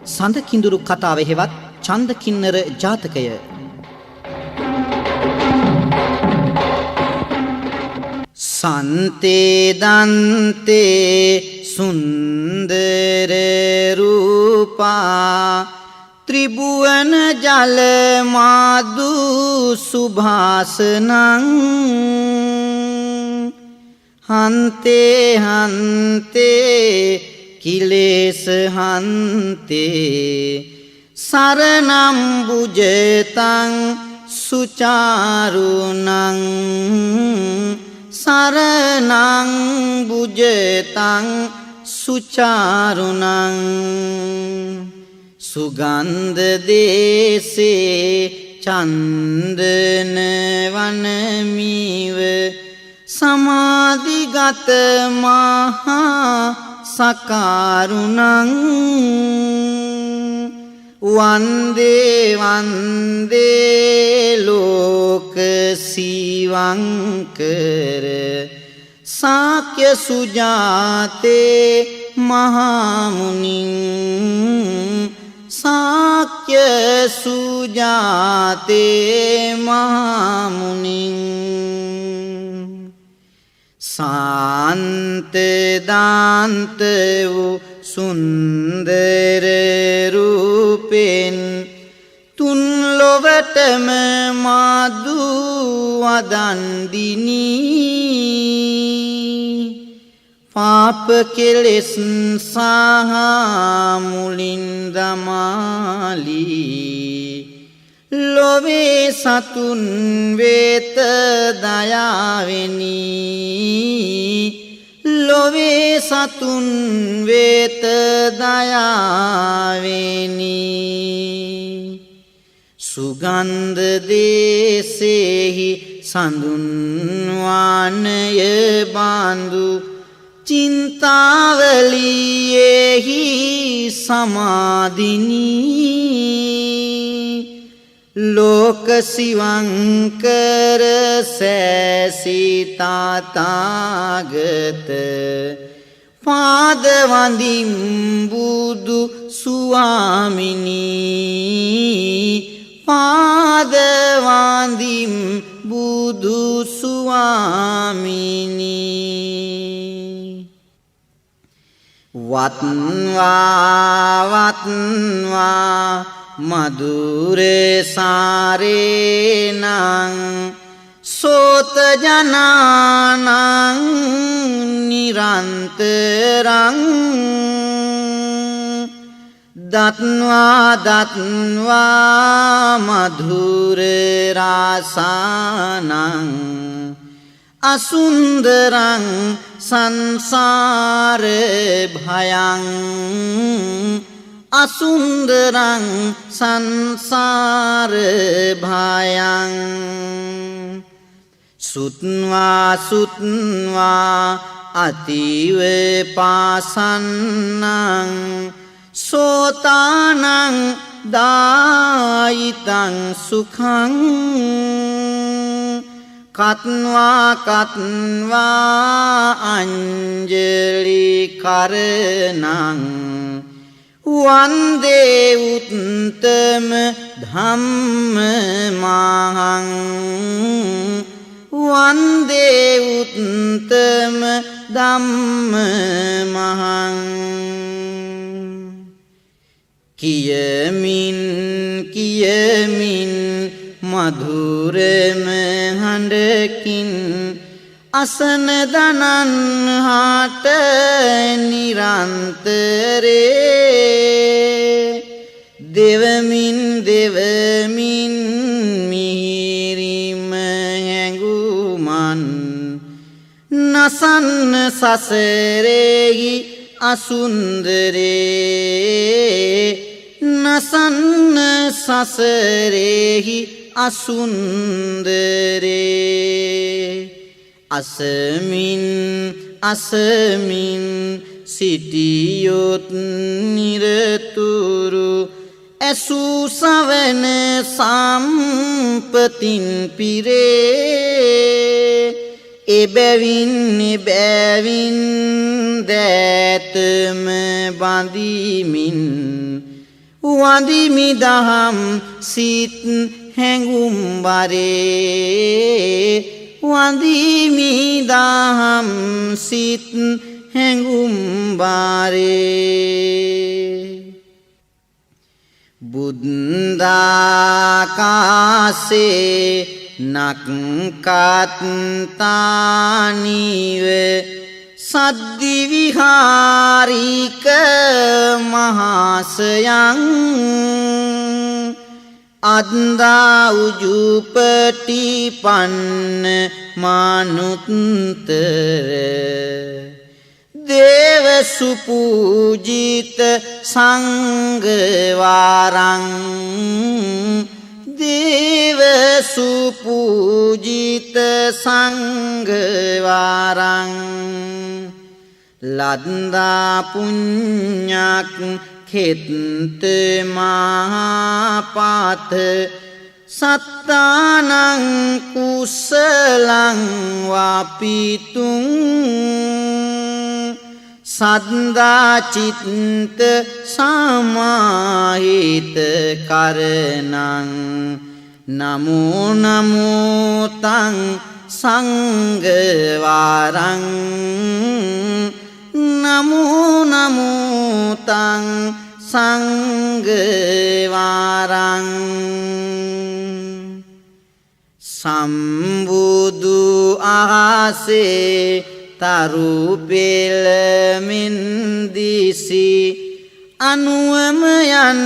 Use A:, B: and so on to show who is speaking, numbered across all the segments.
A: සඳ කිඳුරු කතාව හෙවත් ඡන්ද කින්නර ජාතකය. සන්තේ දන්තේ සුන්දර රූපා ත්‍රිභුවන ජල මාදු සුභාසනං හන්තේ හන්තේ කිලේශ හන්තේ සරණම් බුජතං සුචාරුණං සරණං බුජතං සුචාරුණං සුගන්ධ දේසේ චන්දන වනමිව සමාධිගත මහා සකාරුණං වන්දේ වන්දේ ලෝක සිවංකර සාක්‍ය සුජාතේ මහමුනිං සාක්‍ය සුජාතේ මහමුනිං සාන්ත දාන්ත වූ සුන්දර රූපෙන් තුන් ලොවටම මාදු වදන්දිනී පාප කෙලෙස් සහ මුලින් දමාලී ලොවේ සතුන් වේත දයාවෙනි ලොවේ සතුන් වේත දයාවෙනි සුගන්ධ දේසෙහි සඳුන් වානය බාඳු චින්තාවලියෙහි සමාදිනී ලෝක සිවංකර සෑසිතාතාගත පාද වඳින් බුදු ස්වාමිනී පාද වඳින් බුදු ස්වාමිනී වත්වා මధుර සාරේනං සෝත ජනානං නිරන්තරං දත්වා මధుර රාසානං අසුන්දරං සංසාර භයං අසුන්දරං සංසාර භයං සුත්වා අතිව පාසන්නං සෝතානං දායිතං සුඛං කත්වා අංජලි කරණං වන්දේ උත්තම ධම්ම මහං වන්දේ උත්තම ධම්ම මහං කියමින් කියමින් මధుරම හඬකින් අසන දනන් හාට නිරන්තරේ දෙවමින් දෙවමින් මිහිරිම හැඟුමන් නසන්න සසරෙහි අසුන්දරේ නසන්න සසරෙහි අසුන්දරේ අසමින් අසමින් සිටියොත් නිරතුරු ඇසූ සවන සම්පතින් පිරේ එබැවින් එබැවින් දෑතම බඳිමින් වඳිමි දහම් සිත් හැඟුම් වරේ වඳිමි දහම් සිත් හැඟුම් වරේ බුද්ධාකාසේ නක්කත්තානිව සද්දි විහාරික මහාසයන් අද්දා උජුපටි පන්න මානුත්තර දේව සුපූජිත සංඝවාරං දේව සුපූජිත සංඝවාරං ලද්දා පුඤ්ඤක් ඛෙත්ත මහපාත සත්තානං කුසලං වාපිතුං සද්දා චිත්ත සමාහිත කරණං නමෝ නමෝ තං සංඝවාරං නමෝ නමෝ තං සංඝවාරං සම්බුදු ආසේ තරු පෙළමින් දිසි අනුවම යන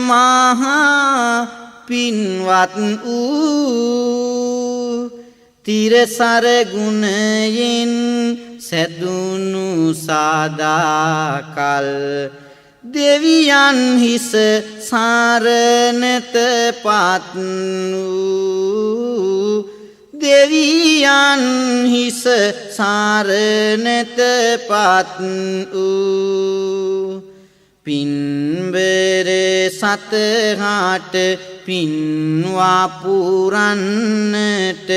A: මහා පින්වත් වූ තිරසර ගුණයෙන් සැදුණු සාදාකල් දෙවියන් හිස සාරණත පත් වූ දෙවියන් හිස සාරණත පත් වූ පින්බර සතහාට පින්වා පුරන්නට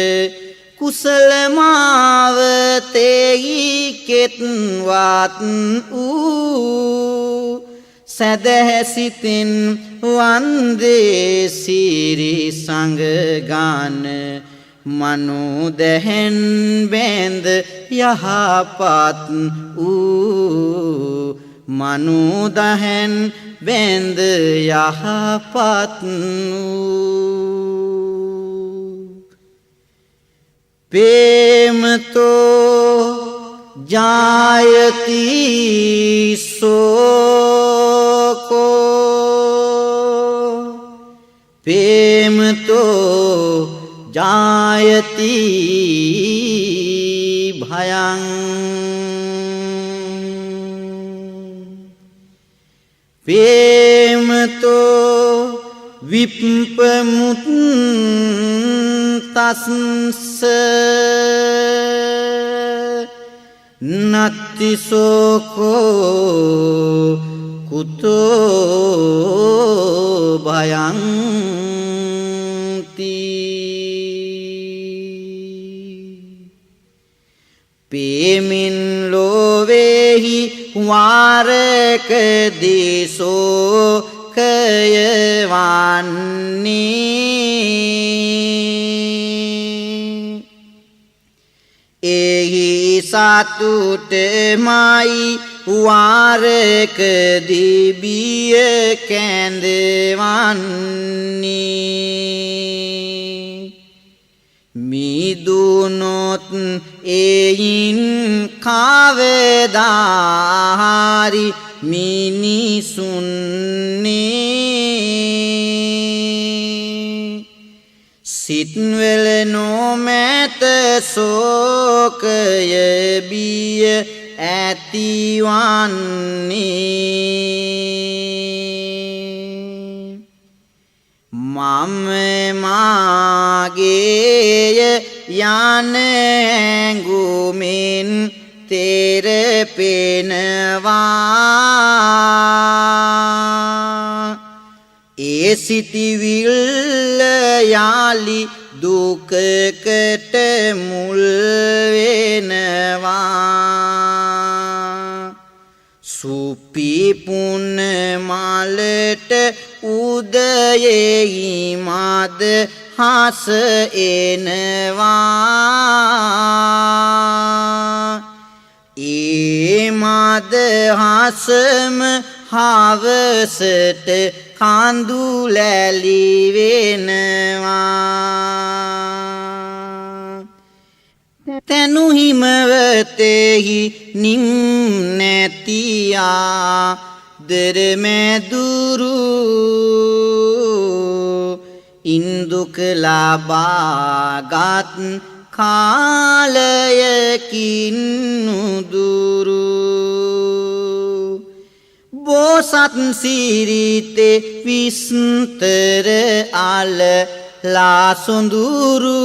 A: කුසල මාවතෙහි කෙත්වත් වූ සදහැසිතින් වන්දේ සිරි සංඝගාන මනෝදැහැන් බැඳ යහපත් වූ මනෝදැහැන් බැඳ යහපත් වූ ප්‍රේමතෝ ජායති සෝකෝ ප්‍රේමතෝ ජායති භයං ප්‍රේමතෝ විප්පමුත්තස්ස නත්ති සෝකෝ කුතෝ භයං පේමින් ලෝවෙහි වාරක දිසෝ කයවන්නේ එහි සතුටමයි වාරක දිබිය කැඳවන්නේ මිදුනොත් එයින් කවදාහරි මිනිසුන්නේ සිත්වල නොමැත සෝකය බිය ඇතිවන්නේ මම මාගේය යන ඇඟුමින් තෙරපෙනවා ඒ සිටිවිල්ල යාලි දුකකට මුල් වෙනවා සුපි පුන්න මාලට උදයෙහි මාද හස එනවා ඒ මාද හසම හවසට කඳු ලැලි වෙනවා තනු හිමවතෙහි නිම් නැතියා දරමැදුරු ඉන්දුක ලබාගත් කාලයකින් නුදුරු බෝසත් සිරිතේ විස්තර අල ලාසොඳුරු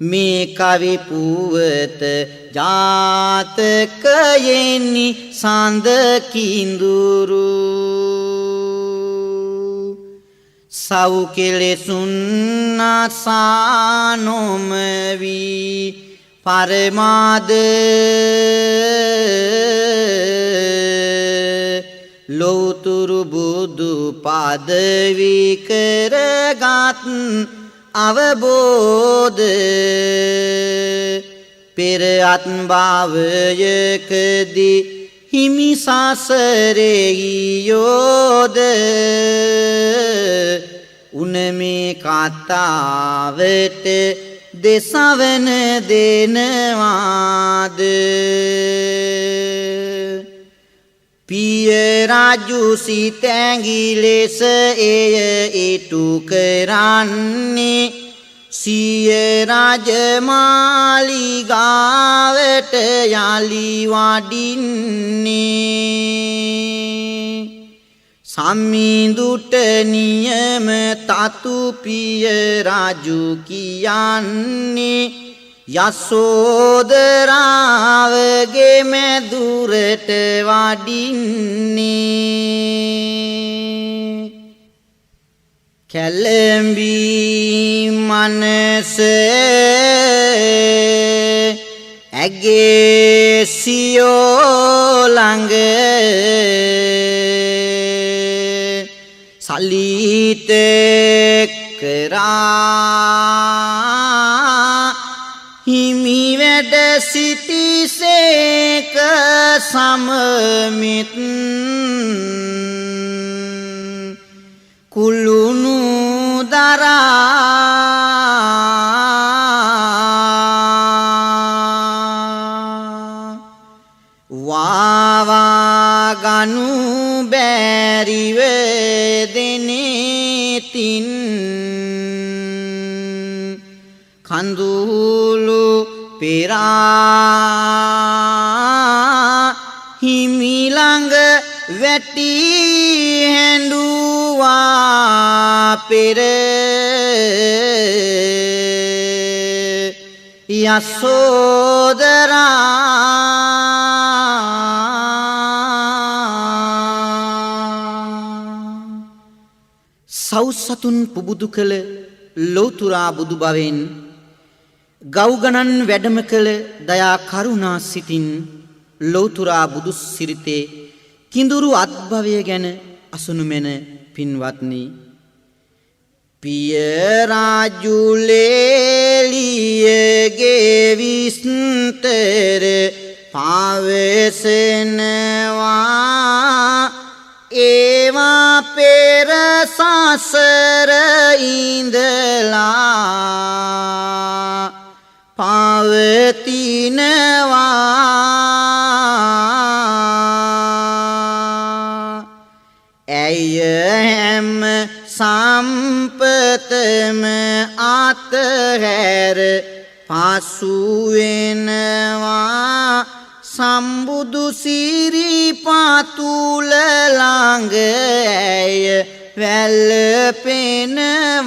A: මේ කවි පුවත ජාතකයෙනි සඳ කිඳුරු සව් කෙලෙසුන් නසානොමවි පරමාද ලෝතුරු බුදු පදවි කරගත් අවබෝධ පෙර අත්භවයකදී හිමි සසරෙහි යෝධ උනමේ කතාවට දෙසවන දෙනවාද පිය රාජු සිතැඟි ලෙස එය ඉටු කරන්නේ සිය රාජමාලිගාවට යලි වඩින්නේ සම්මිඳුට නියම තතු පිය රාජු කියන්නේ යසෝදරාවගේ මැදුරට වඩින්නේ කැලඹී මනස ඇගේ සියෝ ළඟ සලිත කරා හිමි වැඩ සිටිසේක සමමිත් කුළුණු දරා වාවා ගනු බැරිව දෙනෙතින් කඳුළු පෙරා හිමි ළඟ වැටි හැඬුවා පෙර යසෝදරා සෞසතුන් පුබුදු කළ ලෝතුරා බුදු බවෙන් ගෞගණන් වැඩම කළ දයා කරුණා සිතින් ලෝතුරා බුදු සිරිතේ කිඳුරු අත්භවය ගැන අසුනුමෙන පින්වත්නි පිය රාජු ලේලියගේ විස්තර පවසනවා ඒවා පෙර සසර ඉඳලා පවතිනවා ඇය හැම සම්පතම අතහැර පසු වෙනවා සම්බුදු සිරිපාතුල ළඟ ඇය වැළපෙනවා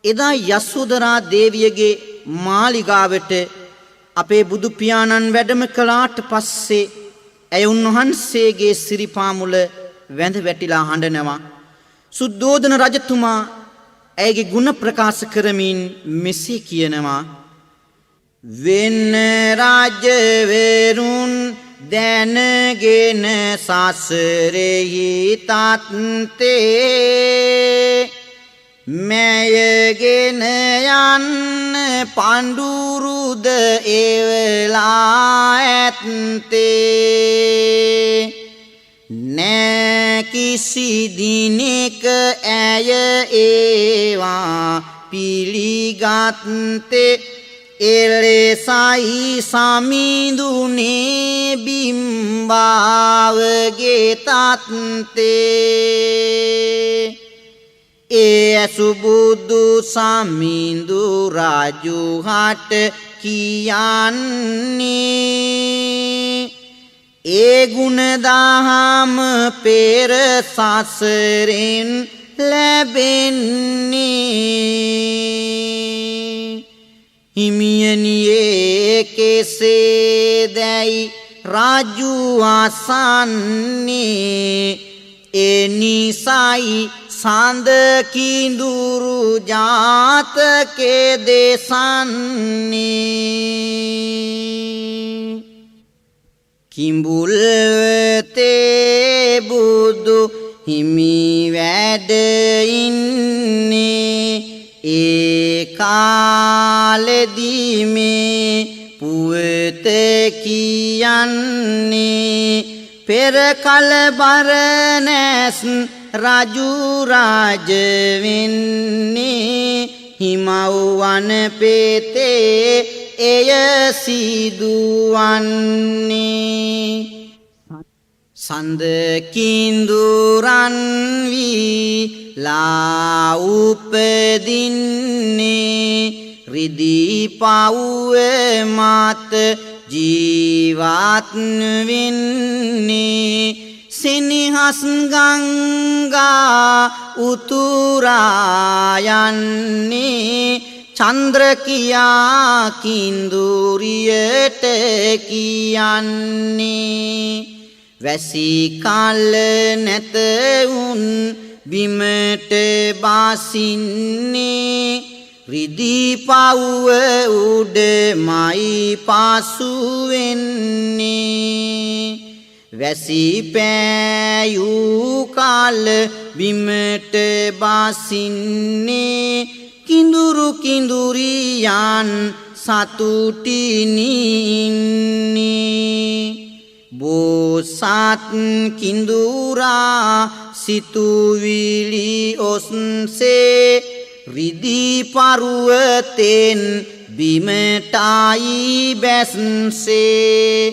A: එදා යසෝදරා දේවියගේ මාලිගාවට අපේ බුදු පියාණන් වැඩම කළාට පස්සේ ඇය උන්වහන්සේගේ සිරිපා මුල වැඳ වැටිලා හඬනවා සුද්ධෝදන රජතුමා ඇයගේ ගුණ ප්‍රකාශ කරමින් මෙසේ කියනවා වෙන රජවරුන් දැනගෙන සසරෙහි තත්තේ මැයගෙන යන්න පඬුරුද එවලා ඇත්තේ නෑ කිසි දිනක ඇය ඒවා පිළිගත්තේ එලෙසයි සමිඳුනේ බිම්බාවගේ තත්තේ ඒ සුබුදු සමිඳු රජුහට කියන්නේ ඒ ගුණ දහම පෙර සසරෙන් ලැබෙන්නේ හිමියනියේ කෙසේදැයි රජු අසන්නේ එනිසයි සඳ කිඳුරු ජාතකේ දේශන්නේ කිඹුල්වතේ බුදු හිමි වැඩ ඉන්නේ ඒ කාලෙදී මේ පුවත කියන්නේ පෙර කල බරණැස් රජු රාජ වෙන්නේ හිමව්වන් පෙතේ එය සිදුවන්නේ සඳ කිඳුරන් වීලා උපදින්නේ රිදී පවුව මත ජීවත් වෙන්නේ සිනහස් ගංගා උතුරා යන්නේ චන්ද්‍ර කියා කිඳුරියට කියන්නේ වැසි කල නැත උන් බිමට බසින්නේ රිදී පවුව උඩමයි පසු වෙන්නේ වැසි පෑයූ කල බිමට බසින්නේ කිඳුරු කිඳුරියන් සතුටිනි ඉන්නේ බෝසත් කිඳුරා සිතුවිලි ඔස්සේ රිදී පරුවතෙන් බිමටයි බැස්සේ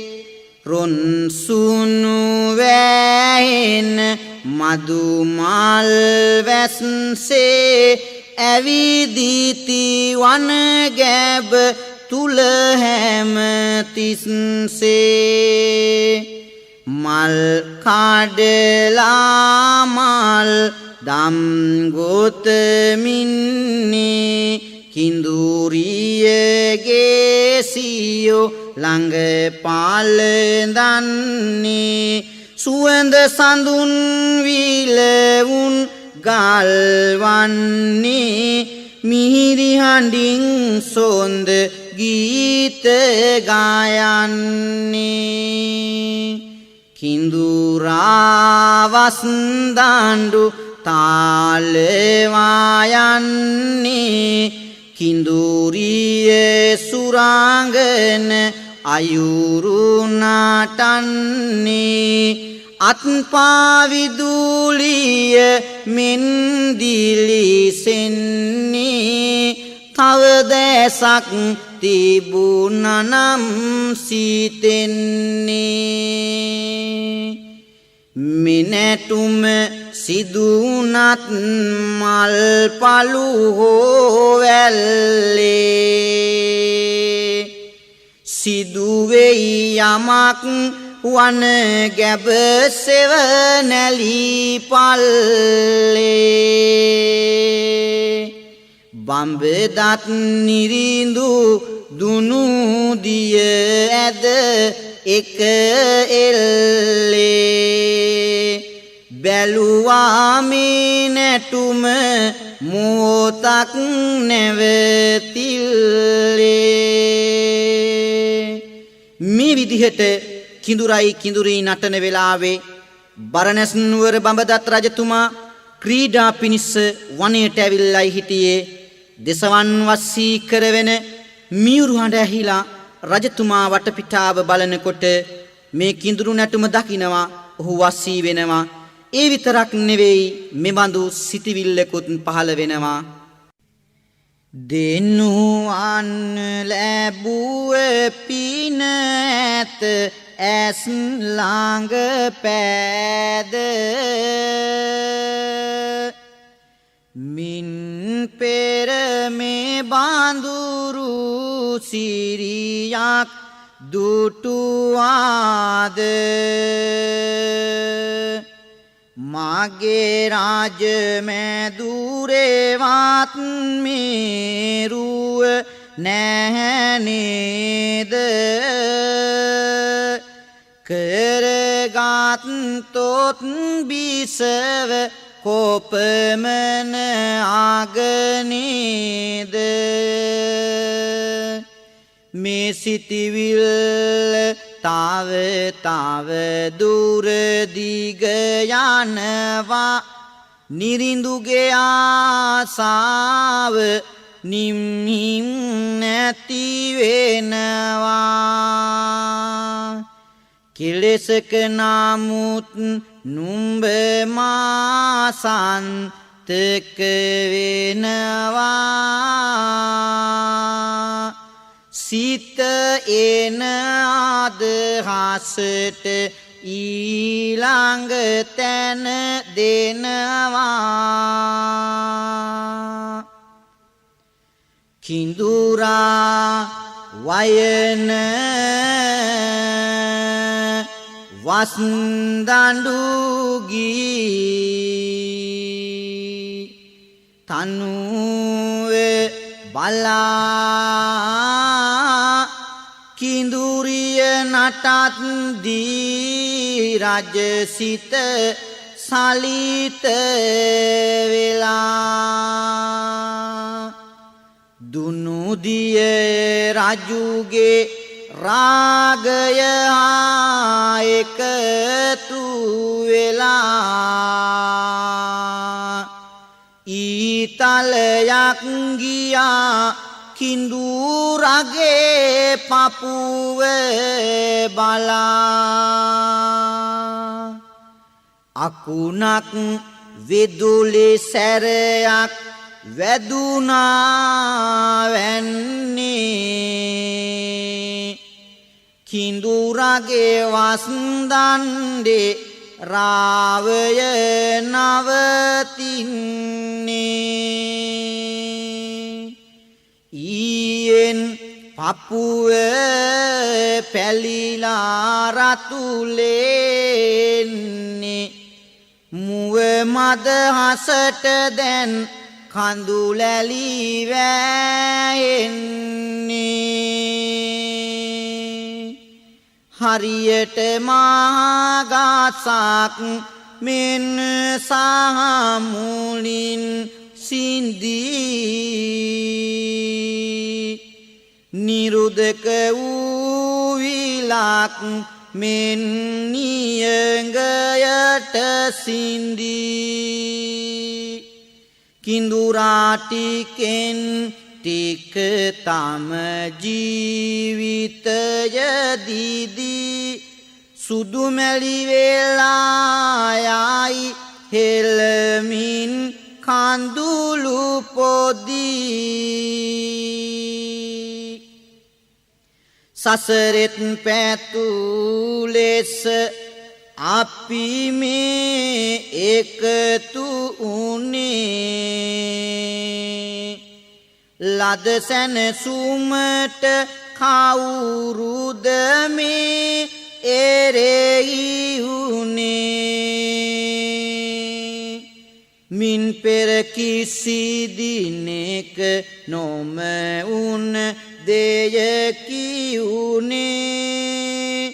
A: රොන්සුනු වැහෙන මදුමල් වැස්සේ ඇවිදිති වන ගැබ තුල හැම තිස්සේ මල් කඩලා මල් දම් ගොතමින්නේ කිඳුරියගේ සියෝ ළඟ පාලදන්නේ සුවඳ සඳුන් විලවුන් ගල්වන්නේ මිහිරි හඬින් සොඳ ගීත ගායන්නේ කිඳුරා වස්දඬු තාලවා යන්නේ කිඳුරිය සුරාංගන අයුරු නටන්නේ අත්පා විදුලිය මෙන් දිලිසෙන්නේ තව දැසක් තිබුණනම් සිතෙන්නේ මිනැටුම සිදුනත් මල් පළු හෝවැල්ලේ සිදුවෙයි යමක් වන ගැබ සෙවනැලි පල්ලේ බම්බදත් නිරිඳු දුනු දිය ඇද එක එල්ලේ බැලුවා මේ නැටුම මොහොතක් නැවතිල්ලේ මේ විදිහට කිඳුරයි කිඳුරී නටන වෙලාවේ බරණැස් නුවර බඹදත් රජතුමා ක්‍රීඩා පිණිස වනයට ඇවිල්ලායි හිටියේ. දෙසවන් වස්සී කරවෙන මියුරු හඬ ඇහිලා රජතුමා වටපිටාව බලනකොට මේ කිඳුරු නැටුම දකිනවා. ඔහු වස්සී වෙනවා. ඒ විතරක් නෙවෙයි මෙබඳු සිටිවිල්ලකුත් පහළ වෙනවා. දෙනුවන් ලැබුව පින ඇත ඇස් ළඟ පෑද මින් පෙර මේ බඳුරු සිරියක් දුටුවාද මගේ රාජ මැදුරේවත් මේරුව නැහැනේද කරගත් තොත් බිසව කොපමණ අගනේද මේ සිටිවිල්ල තව දුර දිග යනවා නිරිඳුගේ ආසාව නිම්හිම් නැති වෙනවා කෙලෙසක නමුත් නුඹ මා සන්තක වෙනවා සිත එන අදහසට ඊළඟ තැන දෙනවා කිඳුරා වයන වස්දඬු ගී තනුවේ බලා කිඳුරිය නටත් දී රජසිත සලිත වෙලා දුනුදිය රජුගේ රාගය එකතු වෙලා ඊතලයක් ගියා කිඳුරගේ පපුව බලා අකුණක් වෙදුලි සැරයක් වැදුනා වැන්නේ කිඳුරගේ වස්දණ්ඩේ රාවය නවතින්නේ ඊයෙන් පපුව පැලිලා රතුලෙන්නේ මුව මද හසට දැන් කඳුලැලි වැයෙන්නේ හරියට මාගසක් මෙන් සහ මුලින් සිඳී නිරුදක වූ විලක් මෙන් නියඟයට සිඳී කිඳුරා ටිකෙන් ටික තම ජීවිතය දීදී සුදු මැලි වෙලා යයි හෙළමින් කඳුළු පොදී සසරෙත් පැතු ලෙස අපි මේ එකතු උනේ ලද සැනසුමට කවුරුද මේ එරෙහි උනේ මින් පෙර කිසි දිනෙක නොම උන දෙයකි උනේ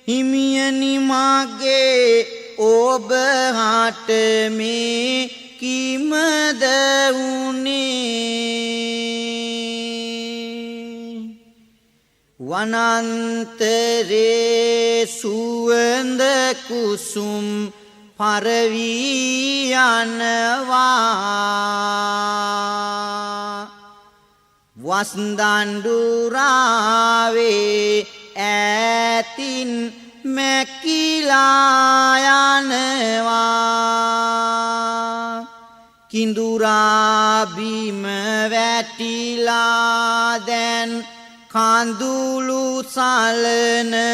A: හිමියනි මගේ ඔබ හට මේ කිමද උනේ වනන්තරේ සුවඳ කුසුම් පරවී යනවා වස්දණ්ඩුරාවේ ඈතින් මැකිලා යනවා කිඳුරා බිම වැටිලා දැන් කඳුළු සලනවා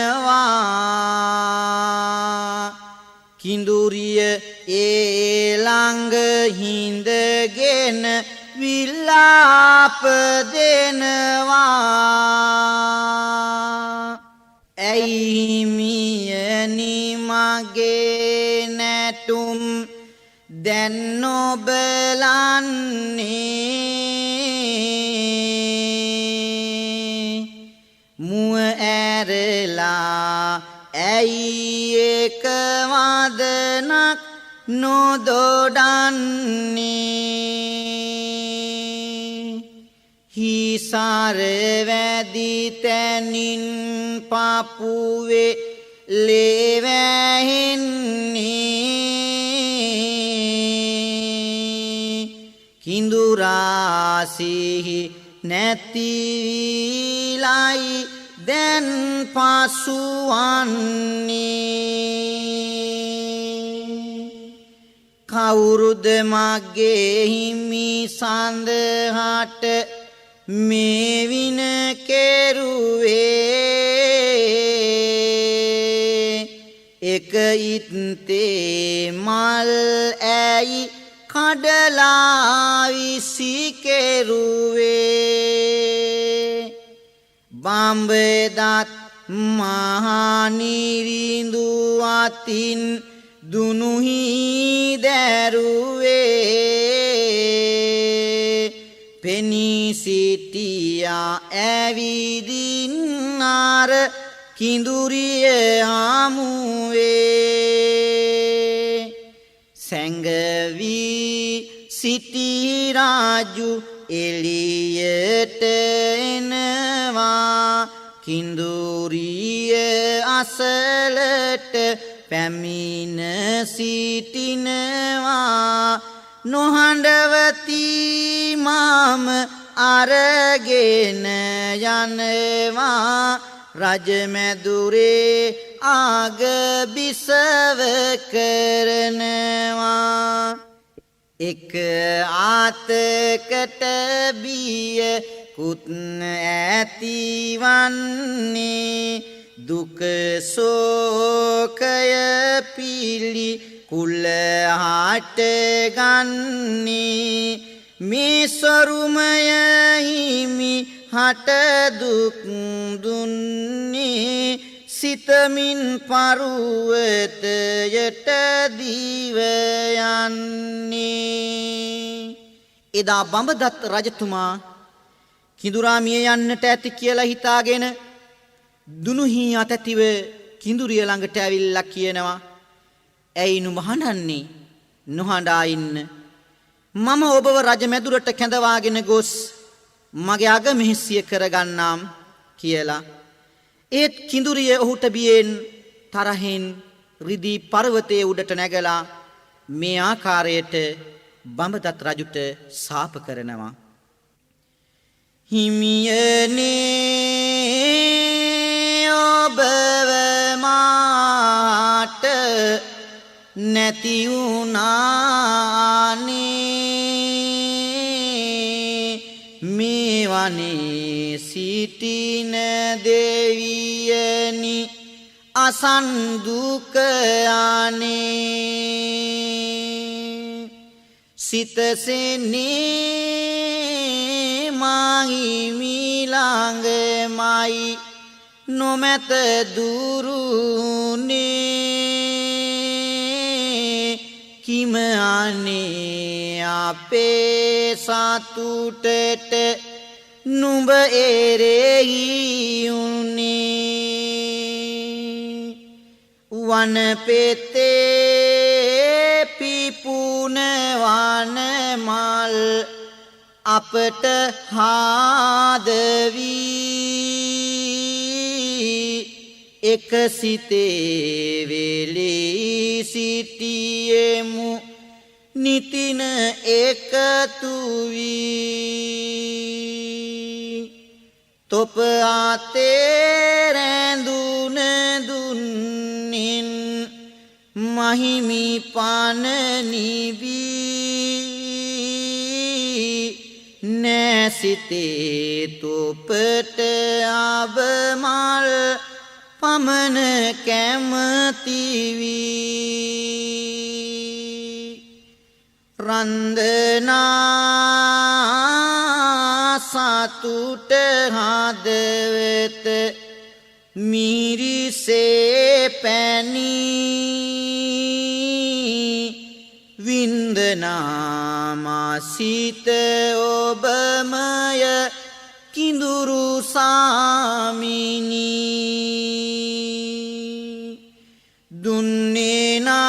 A: කිඳුරිය ඒ ළඟ හිඳගෙන විලාප දෙනවා ඇයි මියනි මගේ නැටුම් දැන් නොබලන්නේ මුව ඇරලා ඇයි එක වදනක් නොදොඩන්නේ හිසාර වැදි තැනින් පපුවේ ලේ වැහෙන්නේ කිඳුරා සිහි නැතිලයි දැන් පසුවන්නේ කවුරුද මගේ හිමි සඳහට මේ වින කෙරුවේ එක ඉත්තේ මල් ඇයි කඩලා විසි කෙරුවේ බම්බෙදත් මහනිරිඳු අතින් දුනුහි දැරුවේ පෙනී සිටියා ඇවිදින් අර කිඳුරිය හමුවේ සැඟවී සිටි රාජු එළියට එනවා කිඳුරිය අසලට පැමිණ සිටිනවා නොහඬවති මම අරගෙන යනවා රජමැදුරේ ආග බිසව කරනවා එක ආතකට බිය කුත් ඇතිවන්නේ දුක සෝකය පිලි කුල හට ගන්නේ මේ ස්වරුමය හිමි හට දුක් දුන්නේ සිතමින් පරුවතයට දිව යන්නේ එදා බඹදත්ත රජතුමා කිඳුරා මිය යන්නට ඇති කියලා හිතාගෙන දුනුහි අතැතිව කිඳුරිය ළඟට ඇවිල්ලා කියනවා ඇයි නුඹ හඬන්නේ නොහඬා ඉන්න මම ඔබව රජමැදුරට කැඳවාගෙන ගොස් මගේ අගමෙහෙසිය කරගන්නම් කියලා ඒත් කිඳුරිය ඔහුට බියෙන් තරහෙන් රිදී පර්වතයේ උඩට නැගලා මේ ආකාරයට බඹදත් රජුට සාප කරනවා හිමියනේ ඔබව මාට නැති වුණානේ මේ වනේ සිටින දෙවියනි අසන් දුක යන්නේ සිතසෙන්නේ මාහිමි ළඟමයි නොමැත දුරුනේ කිම අනේ අපේ සතුටට නුඹ එරෙහි උනේ වන පෙතේ පිපුන වන මල් අපට හාදවී එක සිතේ වෙලී සිටියෙමු නිතින එකතු වී තොප ආතේ රැඳුන දුන්නෙන් මහිමි පන නිවී නැසිතේ තොපට අබමල් පමන කැමති වී රන්දනා සතුට හදවත මිරිසේ පැනී වින්දනාමසිත ඔබමය කිඳුරු සාමිනී දුන්නේ නාරුදුරු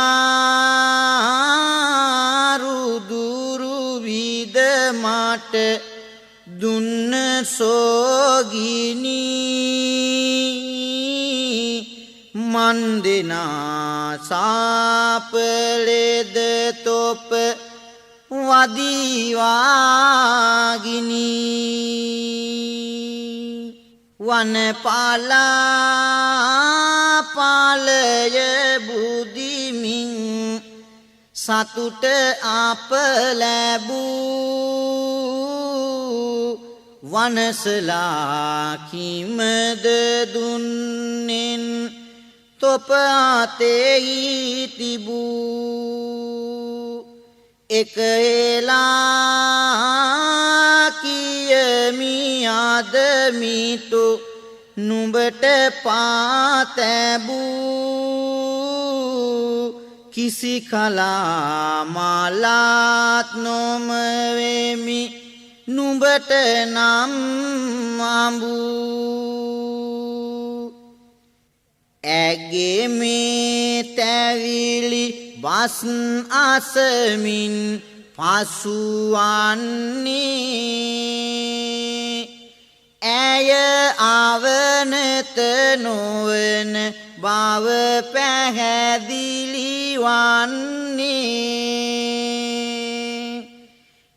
A: විද මට දුන්න සෝගිනී මන්දනා සාපලෙද තොප වදිවාගිනී වනපාලා පාලය බුදිමින් සතුට අප ලැබූ වනසලා කිමද දුන්නෙන් තොප අතෙහි තිබූ එක එලා කියමි අදමිතු නුඹට පාතැබූ කිසි කලා මලාත් නොමවෙමි නුඹට නම් අඹූ ඇගේ මේ තැවිලි බස් අසමින් පසුවන්නේ ඇය අවනත නොවන බව පැහැදිලි වන්නේ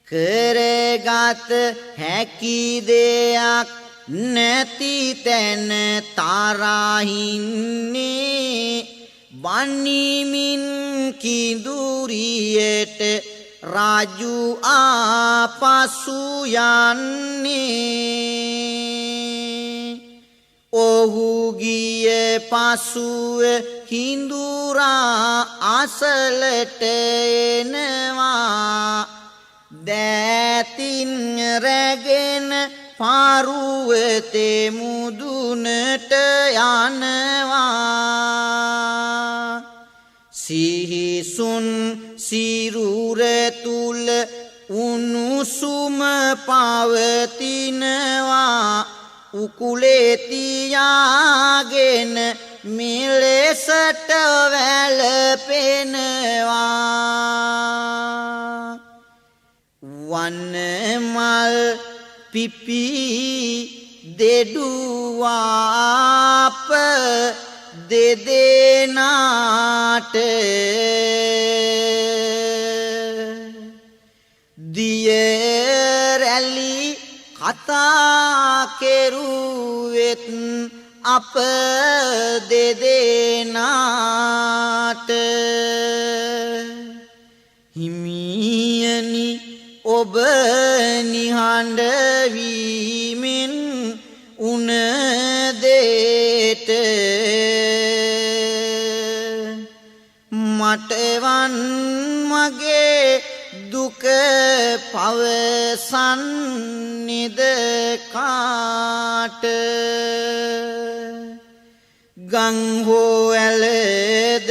A: කරගත හැකි දෙයක් නැති තැන තරහින්නේ බනිමින් කිඳුරියට රජු ආපසු යන්නේ ඔහු ගිය පසුව හිඳුරා අසලට එනවා දෑතින් රැගෙන පාරුවතේ මුදුනට යනවා සිහිසුන් සිරුර තුල උණුසුම පවතිනවා උකුලේ තියාගෙන මෙලෙසට වැළපෙනවා වනමල් පිපි දෙඩුවාප දෙදෙනාට දිය රැලි කතා කෙරුවෙත් අප දෙදෙනාට හිමියනි ඔබ නිහඬ වීමෙන් උන දෙට මටවන් මගේ දුක පවසන්නේද කාට ගං හෝ ඇලද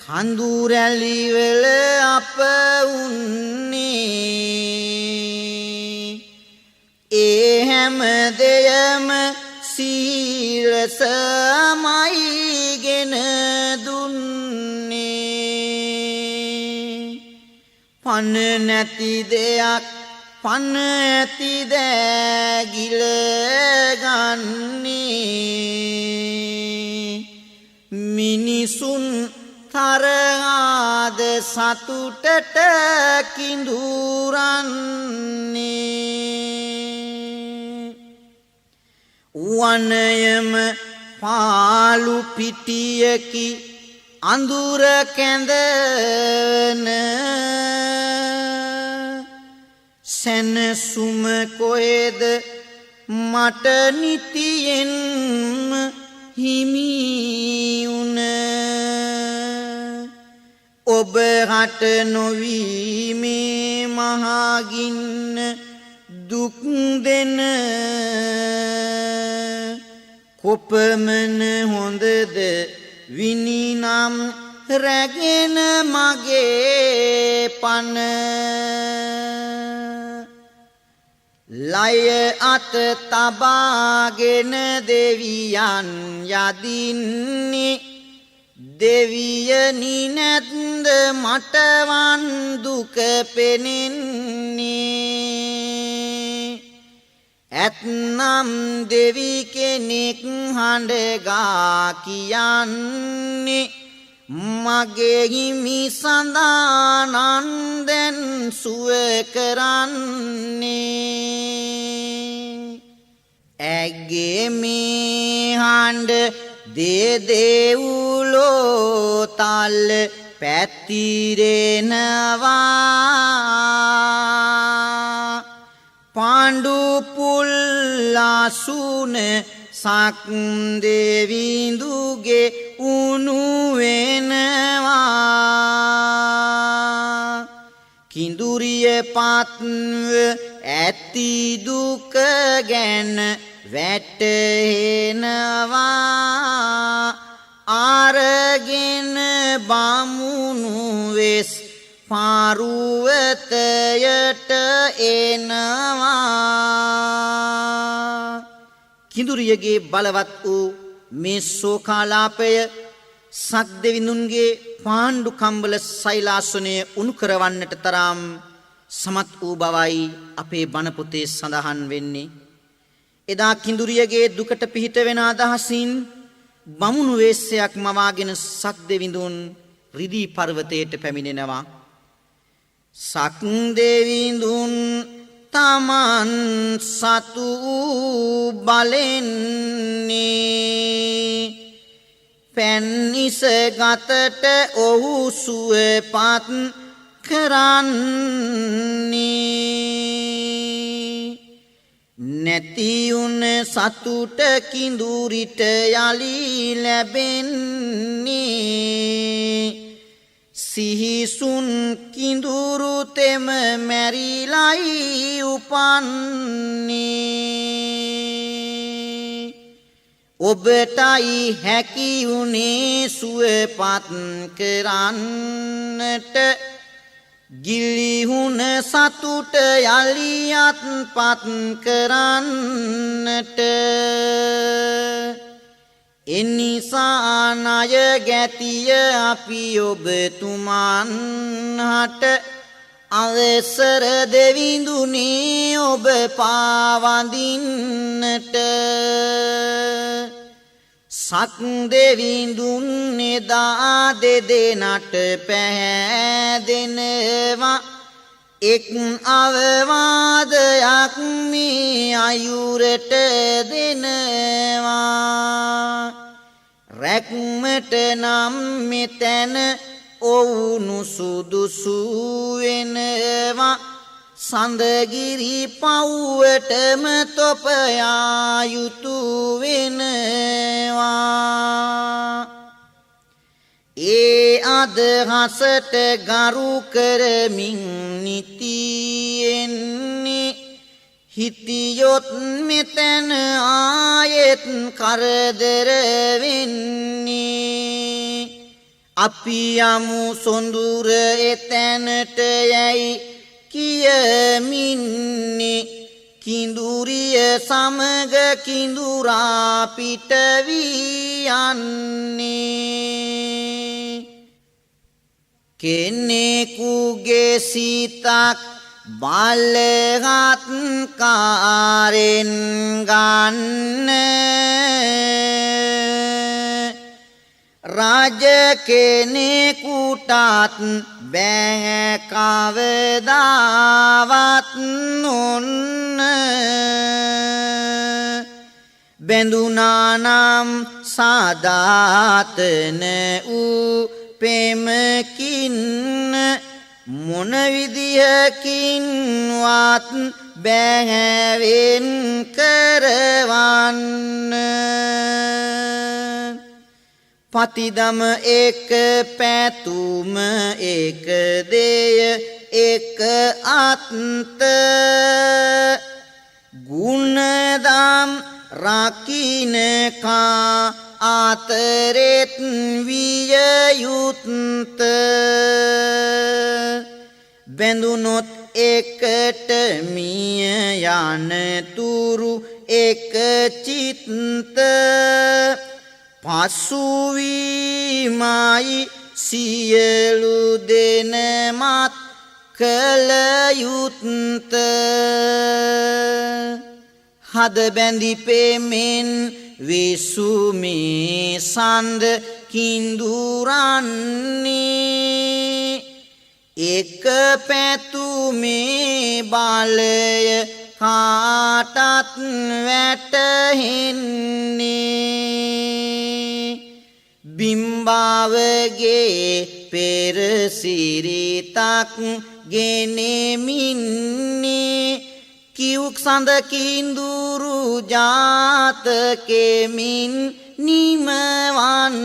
A: කඳු රැලි වල අප උන්නේ ඒ හැම දෙයම සීලසමයිගෙන දුන්නේ පන නැති දෙයක් පන ඇති දෑ ගිල ගන්නේ මිනිසුන් තරආද සතුටට කිඳුරන්නේ වනයම පාලු පිටියකි අඳුර කැඳන සැනසුම කොහෙද මට නිතියෙන්ම හිමි වුණ ඔබ හට නොවී මේ මහගින්න දුක් දෙන කොපමණ හොඳද විනිනම් රැගෙන මගේ පන ලය අත තබාගෙන දෙවියන් යදින්නේ දෙවියනි නැත්ද මටවන් දුක පෙනෙන්නේ ඇත්නම් දෙවි කෙනෙක් හඬගා කියන්නේ මගේ හිමි සඳානන් දැන් සුව කරන්නේ ඇගේ මේ හඬ දෙවුලෝ තල්ල පැතිරෙනවා පාණ්ඩු පුල්ලාසුන සක් දෙවිඳුගේ උණු වෙනවා කිඳුරිය පත්ව ඇති දුක ගැන වැටහෙනවා ආරගෙන බමුණු වෙස් පාරුවතයට එනවා කිඳුරියගේ බලවත් වූ මේ ශෝකාලාපය සක්දෙවිඳුන්ගේ පාණ්ඩු කම්බල සෛලාසනය උණු කරවන්නට තරම් සමත් වූ බවයි අපේ බණ පොතේ සඳහන් වෙන්නේ එදා කිඳුරියගේ දුකට පිහිට වෙන අදහසින් බමුණු වේශ්‍යයක් මවාගෙන සක්දෙවිඳුන් රිදී පර්වතයට පැමිණෙනවා සක්දෙවිඳුන් තමන් සතු බලෙන්නේ පැන්නිස ගතට ඔහු සුවපත් කරන්නේ නැතිවුන සතුට කිඳුරිට යලි ලැබෙන්නේ සිහිසුන් කිඳුරු තෙම මැරිලයි උපන්නේ ඔබටයි හැකි වුණේ සුවපත් කරන්නට ගිලිහුණ සතුට යලියත් පත් කරන්නට එනිසා ණය ගැතිය අපි ඔබතුමන්හට අවසර දෙවිඳුනේ ඔබ පාවඳින්නට සක් දෙවිඳුන් එදා දෙදෙනට පැහැදෙනවා එක් අවවාදයක් මේ අයුරට දෙනවා රැක්මට නම් මෙතැන ඔවුනු සුදුසු වෙනවා සඳගිරි පව්වටම තොපයා යුතු වෙනවා ඒ අදහසට ගරු කරමින් නිතියෙන්නේ හිතියොත් මෙතැන ආයෙත් කරදර වෙන්නේ අපි යමු සොඳුර එතැනට යැයි කියමින්නේ කිඳුරිය සමග කිඳුරා පිට වී යන්නේ කෙනෙකුගේ සිතක් බලගත් කාරෙන් ගන්න රාජ කෙනෙකුටත් බෑ කවදාවත් නොන්න බැඳුනානම් සාදාතන වූ පෙමකින් මොන විදියකින්වත් බෑවෙන් කරවන්න පතිදම එක පැතුම එක දේය එක අත්ත ගුණදම් රකින්නකා අතරෙත් විය යුත්ත බැඳුනොත් එකට මිය යන තුරු එක චිත්ත පසුවීමයි සියලු දෙනමත් කළ යුත්ත හද බැඳි පෙමෙන් විසුමේ සඳ කිඳුරන්නේ එක පැතුමේ බලය කාටත් වැටහෙන්නේ බිම්බාවගේ පෙරසිරිතක් ගෙනෙමින්නේ කිව්ක් සඳ කිඳුරු ජාතකෙමින් නිමවන්නේ